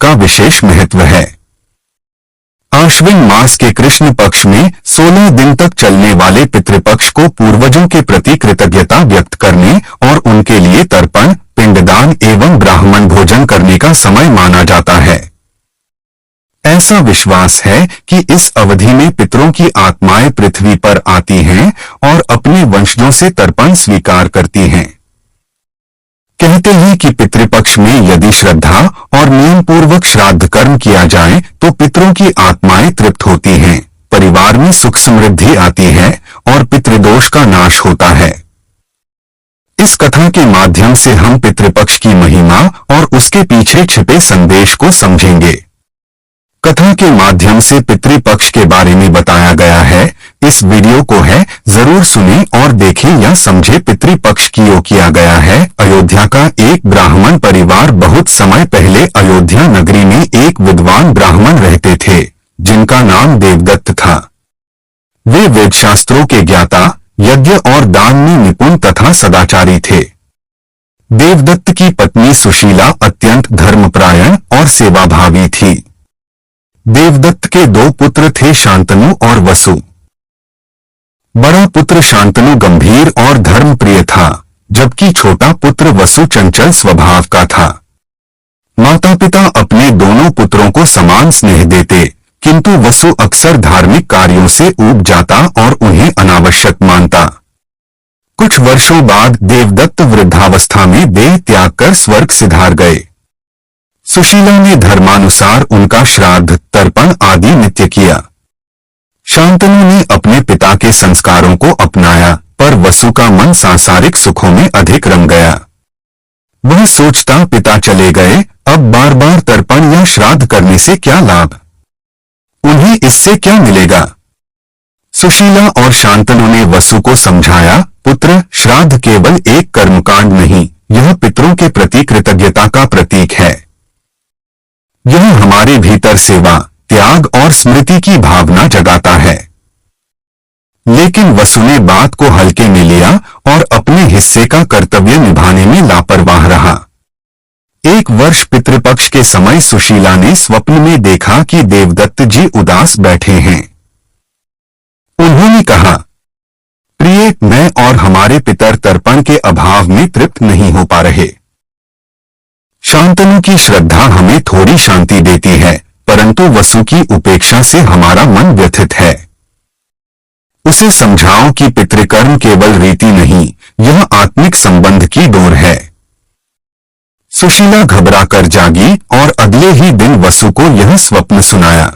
का विशेष महत्व है। आश्विन मास के कृष्ण पक्ष में 16 दिन तक चलने वाले पितृपक्ष को पूर्वजों के प्रति कृतज्ञता व्यक्त करने और उनके लिए तर्पण, पिंडदान एवं ब्राह्मण भोजन करने का समय माना जाता है। ऐसा विश्वास है कि इस अवधि में पितरों की आत्माएं पृथ्वी पर आती हैं और अपने वंशजों से तर्पण स्वीकार करती हैं। कहते हैं कि पितृपक्ष में यदि श्रद्धा और नियम पूर्वक श्राद्ध कर्म किया जाए तो पितरों की आत्माएं तृप्त होती हैं, परिवार में सुख समृद्धि आती है और पितृदोष का नाश होता है। इस कथा के माध्यम से हम पितृपक्ष की महिमा और उसके पीछे छिपे संदेश को समझेंगे। कथा के माध्यम से पितृपक्ष के बारे में बताया गया है। इस वीडियो को है जरूर सुनें और देखें या समझें। पितृपक्ष क्यों किया गया है। अयोध्या का एक ब्राह्मण परिवार। बहुत समय पहले अयोध्या नगरी में एक विद्वान ब्राह्मण रहते थे जिनका नाम देवदत्त था। वे वेद शास्त्रों के ज्ञाता, यज्ञ और दान में निपुण तथा सदाचारी थे। देवदत्त की पत्नी सुशीला अत्यंत धर्मपरायण और सेवाभावी थी। देवदत्त के 2 पुत्र थे, शांतनु और वसु। बड़ा पुत्र शांतनु गंभीर और धर्मप्रिय था, जबकि छोटा पुत्र वसु चंचल स्वभाव का था। माता पिता अपने दोनों पुत्रों को समान स्नेह देते, किंतु वसु अक्सर धार्मिक कार्यों से ऊब जाता और उन्हें अनावश्यक मानता। कुछ वर्षों बाद देवदत्त वृद्धावस्था में देह त्याग कर स्वर्ग सिधार गए। सुशीला ने धर्मानुसार उनका श्राद्ध, तर्पण आदि नित्य किया। शांतनु ने अपने पिता के संस्कारों को अपनाया, पर वसु का मन सांसारिक सुखों में अधिक रंग गया। वह सोचता, पिता चले गए, अब बार बार तर्पण या श्राद्ध करने से क्या लाभ, उन्हें इससे क्या मिलेगा। सुशीला और शांतनु ने वसु को समझाया, पुत्र, श्राद्ध केवल एक कर्मकांड नहीं, यह पितरों के प्रति कृतज्ञता का प्रतीक है। यह हमारे भीतर सेवा, त्याग और स्मृति की भावना जगाता है। लेकिन वसु ने बात को हल्के में लिया और अपने हिस्से का कर्तव्य निभाने में लापरवाह रहा। एक वर्ष पितृपक्ष के समय सुशीला ने स्वप्न में देखा कि देवदत्त जी उदास बैठे हैं। उन्होंने कहा, प्रिय, मैं और हमारे पितर तर्पण के अभाव में तृप्त नहीं हो पा रहे। शांतनु की श्रद्धा हमें थोड़ी शांति देती है, परंतु वसु की उपेक्षा से हमारा मन व्यथित है। उसे समझाओ कि पितृकर्म केवल रीति नहीं, यह आत्मिक संबंध की डोर है। सुशीला घबरा कर जागी और अगले ही दिन वसु को यह स्वप्न सुनाया।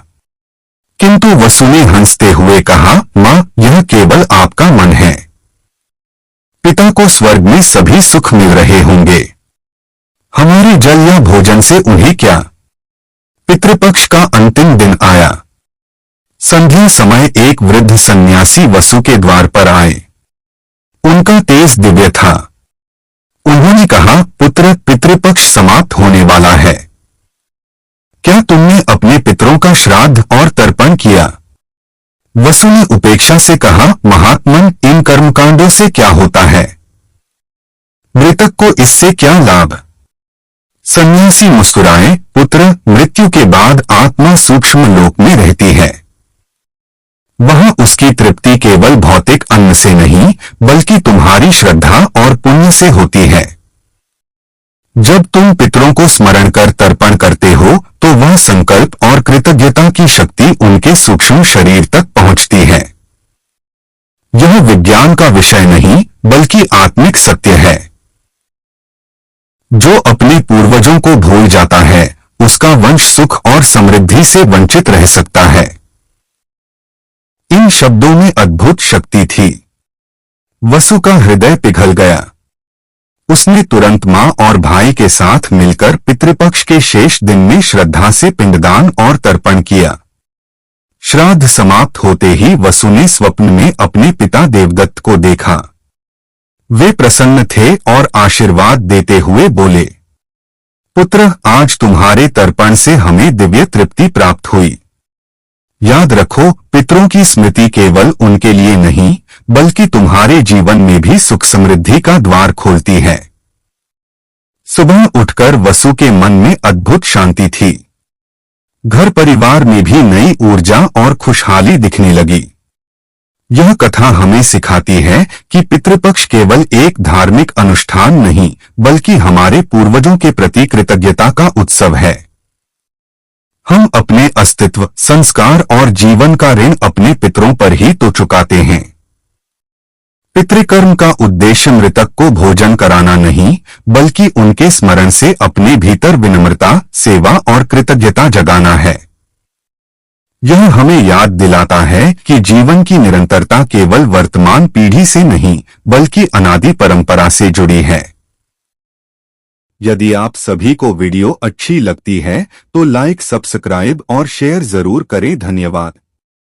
किंतु वसु ने हंसते हुए कहा, मां, यह केवल आपका मन है। पिता को स्वर्ग में सभी सुख मिल रहे होंगे, हमारे जल या भोजन से उन्हें क्या। पितृपक्ष का अंतिम दिन आया। संध्या समय एक वृद्ध सन्यासी वसु के द्वार पर आए। उनका तेज दिव्य था। उन्होंने कहा, पुत्र, पितृपक्ष समाप्त होने वाला है। क्या तुमने अपने पितरों का श्राद्ध और तर्पण किया। वसु ने उपेक्षा से कहा, महात्मन, इन कर्मकांडों से क्या होता है, मृतक को इससे क्या लाभ। सन्यासी मुस्कुराए, पुत्र, मृत्यु के बाद आत्मा सूक्ष्म लोक में रहती है। वहां उसकी तृप्ति केवल भौतिक अन्न से नहीं, बल्कि तुम्हारी श्रद्धा और पुण्य से होती है। जब तुम पितरों को स्मरण कर तर्पण करते हो तो वह संकल्प और कृतज्ञता की शक्ति उनके सूक्ष्म शरीर तक पहुंचती है। यह विज्ञान का विषय नहीं, बल्कि आत्मिक सत्य है। जो अपने पूर्वजों को भूल जाता है, उसका वंश सुख और समृद्धि से वंचित रह सकता है। इन शब्दों में अद्भुत शक्ति थी। वसु का हृदय पिघल गया। उसने तुरंत मां और भाई के साथ मिलकर पितृपक्ष के शेष दिन में श्रद्धा से पिंडदान और तर्पण किया। श्राद्ध समाप्त होते ही वसु ने स्वप्न में अपने पिता देवदत्त को देखा। वे प्रसन्न थे और आशीर्वाद देते हुए बोले, पुत्र, आज तुम्हारे तर्पण से हमें दिव्य तृप्ति प्राप्त हुई। याद रखो, पितरों की स्मृति केवल उनके लिए नहीं, बल्कि तुम्हारे जीवन में भी सुख समृद्धि का द्वार खोलती है। सुबह उठकर वसु के मन में अद्भुत शांति थी। घर परिवार में भी नई ऊर्जा और खुशहाली दिखने लगी। यह कथा हमें सिखाती है कि पितृपक्ष केवल एक धार्मिक अनुष्ठान नहीं, बल्कि हमारे पूर्वजों के प्रति कृतज्ञता का उत्सव है। हम अपने अस्तित्व, संस्कार और जीवन का ऋण अपने पितरों पर ही तो चुकाते हैं। पितृकर्म का उद्देश्य मृतक को भोजन कराना नहीं, बल्कि उनके स्मरण से अपने भीतर विनम्रता, सेवा और कृतज्ञता जगाना है। यह हमें याद दिलाता है कि जीवन की निरंतरता केवल वर्तमान पीढ़ी से नहीं, बल्कि अनादि परंपरा से जुड़ी है। यदि आप सभी को वीडियो अच्छी लगती है तो लाइक, सब्सक्राइब और शेयर जरूर करें। धन्यवाद।